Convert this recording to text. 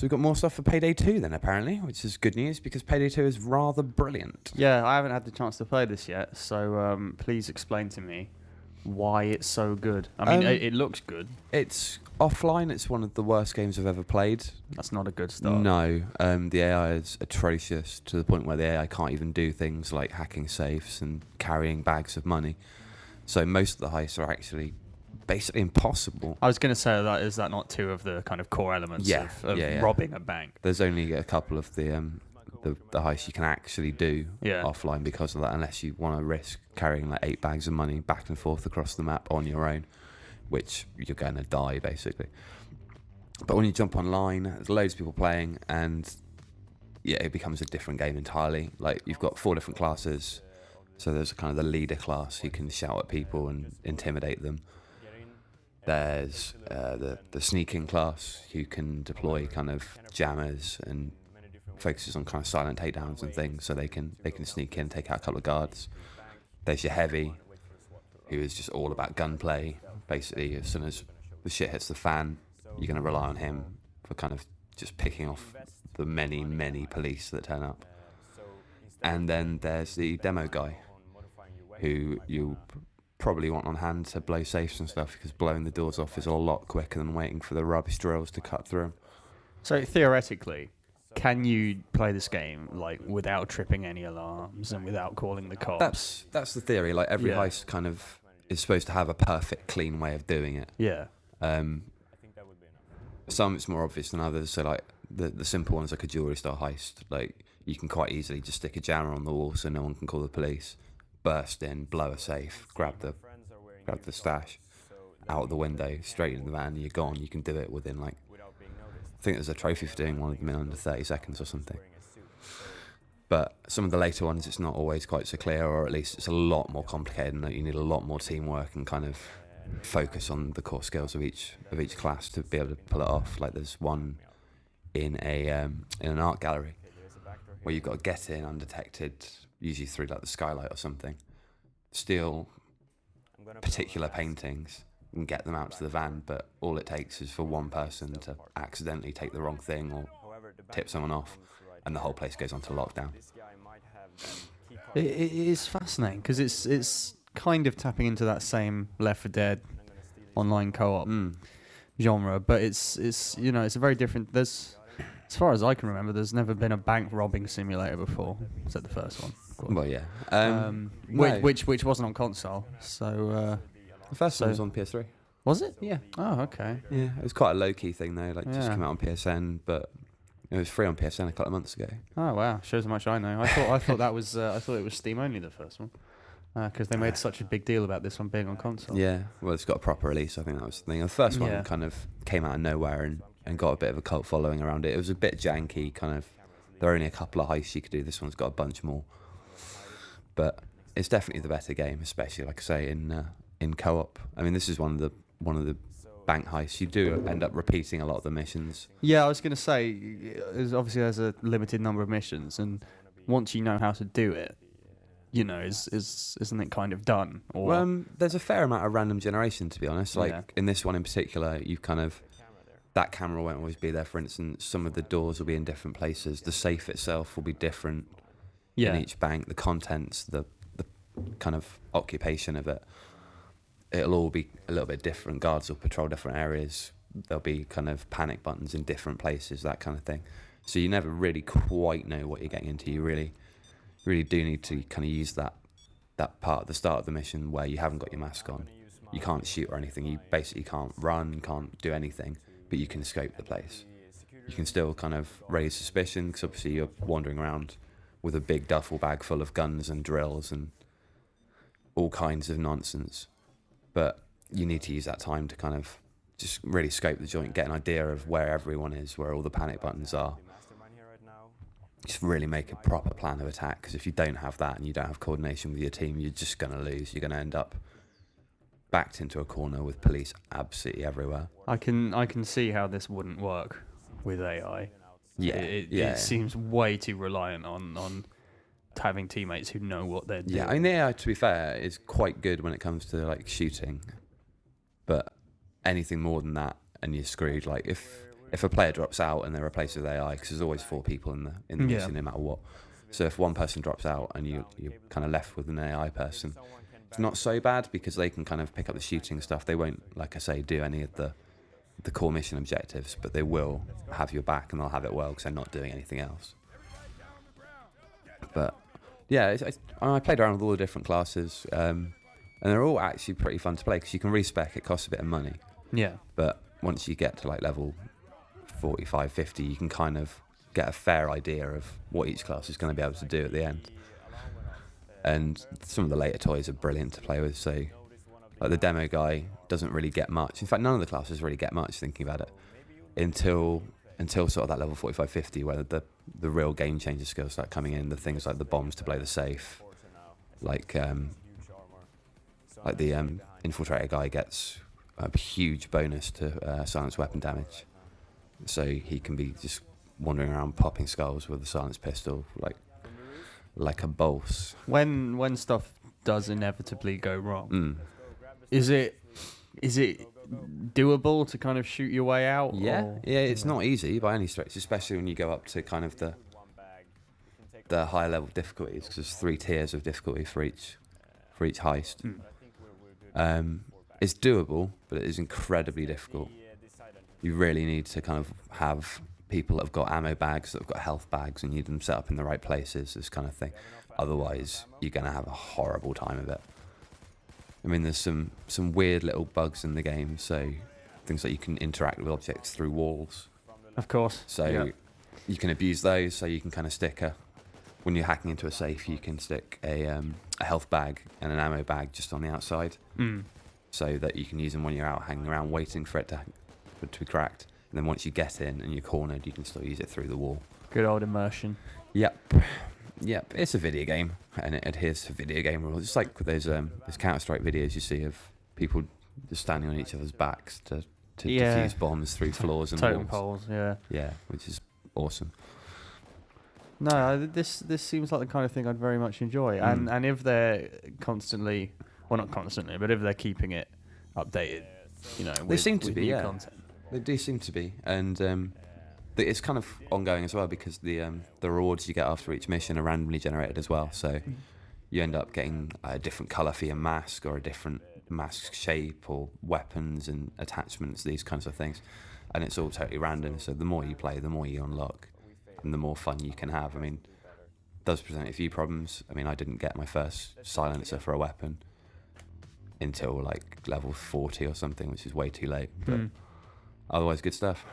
So we've got more stuff for Payday 2 then, apparently, which is good news because Payday 2 is rather brilliant. Yeah, I haven't had the chance to play this yet, so please explain to me why it's so good. I mean, it looks good. It's offline. It's one of the worst games I've ever played. That's not a good start. No, the AI is atrocious to the point where the AI can't even do things like hacking safes and carrying bags of money. So most of the heists are actually basically impossible. I was going to say that is that not two of the kind of core elements of robbing a bank? There's only a couple of the heists you can actually do offline because of that, unless you want to risk carrying like 8 bags of money back and forth across the map on your own, which you're going to die basically. But when you jump online, there's loads of people playing, and it becomes a different game entirely. Like, you've got 4 different classes. So there's kind of the leader class who can shout at people and intimidate them. There's the sneaking class who can deploy kind of jammers and focuses on kind of silent takedowns and things, so they can sneak in, take out a couple of guards. There's your heavy, who is just all about gunplay. Basically, as soon as the shit hits the fan, you're going to rely on him for kind of just picking off the many, many police that turn up. And then there's the demo guy, who you probably want on hand to blow safes and stuff, because blowing the doors off is a lot quicker than waiting for the rubbish drills to cut through them. So theoretically, can you play this game like without tripping any alarms and without calling the cops? That's the theory. Like, every heist kind of is supposed to have a perfect, clean way of doing it. Yeah. Some it's more obvious than others. So like the simple ones, like a jewelry store heist, like you can quite easily just stick a jammer on the wall so no one can call the police, burst in, blow a safe, grab the stash out of the window, straight into the van, and you're gone. You can do it within like, I think there's a trophy for doing one of them in under 30 seconds or something. But some of the later ones, it's not always quite so clear, or at least it's a lot more complicated, and you need a lot more teamwork and kind of focus on the core skills of each class to be able to pull it off. Like, there's one in an art gallery where you've got to get in undetected, usually through like the skylight or something, steal particular paintings and get them out to the van, but all it takes is for one person to accidentally take the wrong thing or tip someone off, and the whole place goes onto lockdown. It is fascinating because it's kind of tapping into that same Left 4 Dead online co-op genre, but it's it's a very different. There's, as far as I can remember, there's never been a bank robbing simulator before. Was that the first one? Well, yeah. Which wasn't on console. So the first one was on PS3. Was it? Yeah. Oh, okay. Yeah, it was quite a low key thing though. Like, just came out on PSN, but it was free on PSN a couple of months ago. Oh wow, shows how much I know. I thought that was I thought it was Steam only, the first one, because they made such a big deal about this one being on console. Yeah, well, it's got a proper release. I think that was the thing. The first one kind of came out of nowhere and got a bit of a cult following around it. It was a bit janky, kind of. There are only a couple of heists you could do. This one's got a bunch more, but it's definitely the better game, especially like I say in co-op. I mean, this is one of the bank heists. You do end up repeating a lot of the missions. Yeah, I was going to say, there's a limited number of missions, and once you know how to do it, isn't it kind of done? Or well, there's a fair amount of random generation, to be honest. Like in this one in particular, you've kind of, that camera won't always be there. For instance, some of the doors will be in different places. The safe itself will be different in each bank. The contents, the kind of occupation of it, it'll all be a little bit different. Guards will patrol different areas. There'll be kind of panic buttons in different places, that kind of thing. So you never really quite know what you're getting into. You really do need to kind of use that part at the start of the mission where you haven't got your mask on. You can't shoot or anything. You basically can't run, can't do anything, but you can scope the place. You can still kind of raise suspicion, because obviously you're wandering around with a big duffel bag full of guns and drills and all kinds of nonsense. But you need to use that time to kind of just really scope the joint, get an idea of where everyone is, where all the panic buttons are. Just really make a proper plan of attack, because if you don't have that and you don't have coordination with your team, you're just going to lose. You're going to end up backed into a corner with police absolutely everywhere. I can see how this wouldn't work with AI. Yeah, it seems way too reliant on having teammates who know what they're doing. Yeah, I mean, the AI, to be fair, is quite good when it comes to like shooting, but anything more than that and you're screwed. Like if if a player drops out and they're replaced with AI, because there's always 4 people in the mission, no matter what. So if one person drops out and you're kind of left with an AI person, it's not so bad because they can kind of pick up the shooting stuff. They won't, like I say, do any of the core mission objectives, but they will have your back and they'll have it well because they're not doing anything else. But yeah, I played around with all the different classes, and they're all actually pretty fun to play because you can respec. It costs a bit of money. Yeah. But once you get to like level 45, 50, you can kind of get a fair idea of what each class is going to be able to do at the end. And some of the later toys are brilliant to play with. So like the demo guy doesn't really get much. In fact, none of the classes really get much, thinking about it, until sort of that level 45, 50, where the real game changer skills start coming in. The things like the bombs to blow the safe, like the infiltrator guy gets a huge bonus to silence weapon damage, so he can be just wandering around popping skulls with a silenced pistol like a boss. When stuff does inevitably go wrong, is it doable to kind of shoot your way out? Yeah, it's not easy by any stretch, especially when you go up to kind of the higher level difficulties, because there's 3 tiers of difficulty for each heist. It's doable, but it is incredibly difficult. You really need to kind of have people that have got ammo bags, that have got health bags, and you need them set up in the right places, this kind of thing. Otherwise, you're going to have a horrible time of it. I mean, there's some weird little bugs in the game, so things like you can interact with objects through walls. Of course. So you can abuse those, so you can kind of stick when you're hacking into a safe, you can stick a health bag and an ammo bag just on the outside, so that you can use them when you're out hanging around waiting for it to be cracked. And then once you get in and you're cornered, you can still use it through the wall. Good old immersion. Yep. It's a video game, and it adheres to video game rules. It's like those Counter-Strike videos you see of people just standing on each other's backs to defuse bombs through floors and totem walls. Poles. Yeah, which is awesome. No, this seems like the kind of thing I'd very much enjoy. And if they're constantly, well, not constantly, but if they're keeping it updated, They seem to be, new content. They do seem to be, and it's kind of ongoing as well, because the rewards you get after each mission are randomly generated as well. So you end up getting a different colour for your mask, or a different mask shape, or weapons and attachments, these kinds of things, and it's all totally random. So the more you play, the more you unlock, and the more fun you can have. I mean, it does present a few problems. I mean, I didn't get my first silencer for a weapon until like level 40 or something, which is way too late. But otherwise, good stuff.